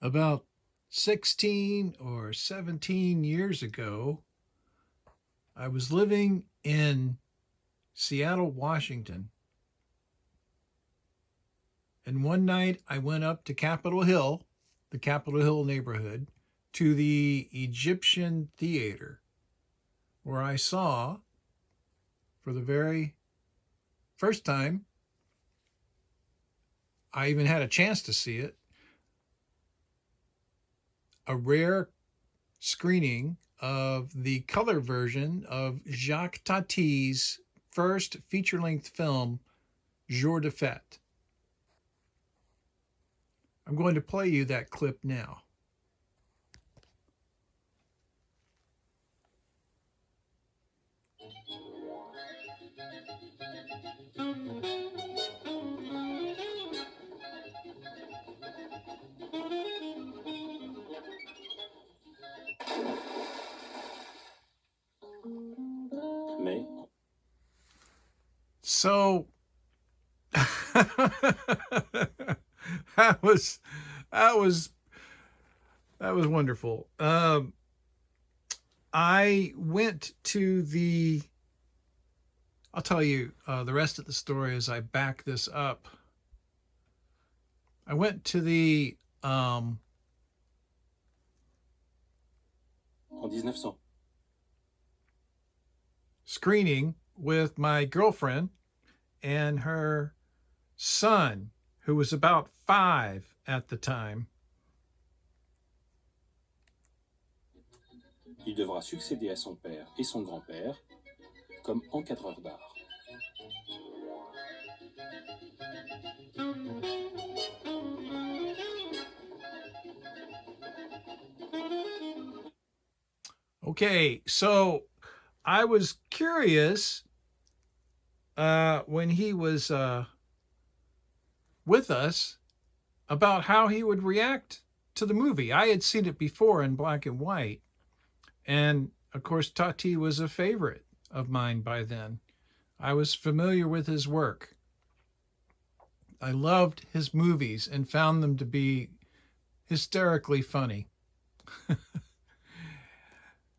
About 16 or 17 years ago, I was living in Seattle, Washington. And one night I went up to Capitol Hill, the Capitol Hill neighborhood, to the Egyptian Theater, where I saw, for the very first time, I even had a chance to see it, a rare screening of the color version of Jacques Tati's first feature-length film, Jour de Fete. I'm going to play you that clip now. Mais So that was that was that was wonderful. I went to the. I'll tell you the rest of the story as I back this up. I went to the en 1900. screening with my girlfriend and her son, who was about 5 at the time. Il devra succéder à son père et son grand-père comme encadreur d'art. Okay, so I was curious when he was with us about how he would react to the movie. I had seen it before in black and white. And of course, Tati was a favorite of mine by then. I was familiar with his work. I loved his movies and found them to be hysterically funny.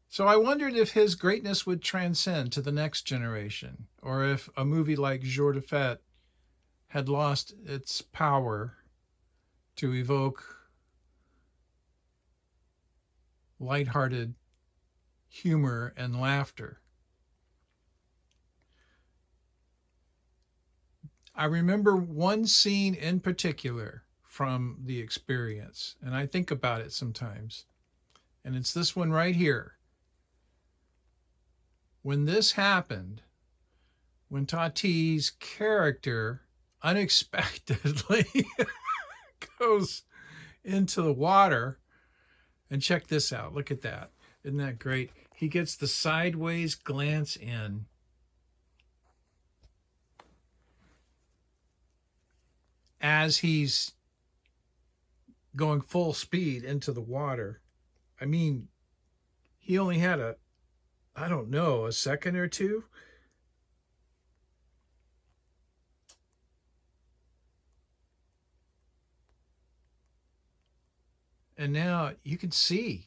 So I wondered if his greatness would transcend to the next generation, or if a movie like Jour de Fete had lost its power to evoke lighthearted humor and laughter. I remember one scene in particular from the experience, and I think about it sometimes. And it's this one right here. When this happened, when Tati's character unexpectedly goes into the water, and check this out. Look at that. Isn't that great? He gets the sideways glance in. As he's going full speed into the water. I mean, he only had a second or two. And now you can see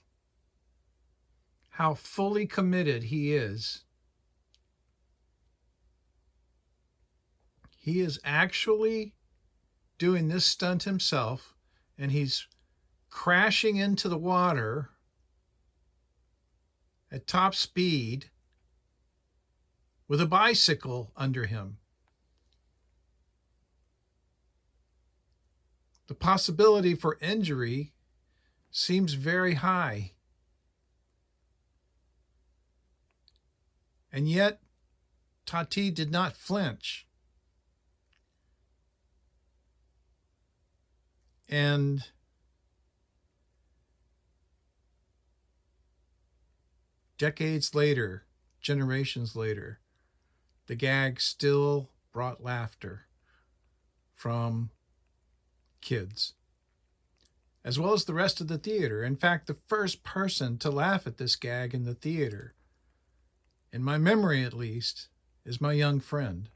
how fully committed he is. He is actually doing this stunt himself, and he's crashing into the water at top speed with a bicycle under him. The possibility for injury seems very high. And yet, Tati did not flinch. And decades later, generations later, the gag still brought laughter from kids, as well as the rest of the theater. In fact, the first person to laugh at this gag in the theater, in my memory at least, is my young friend.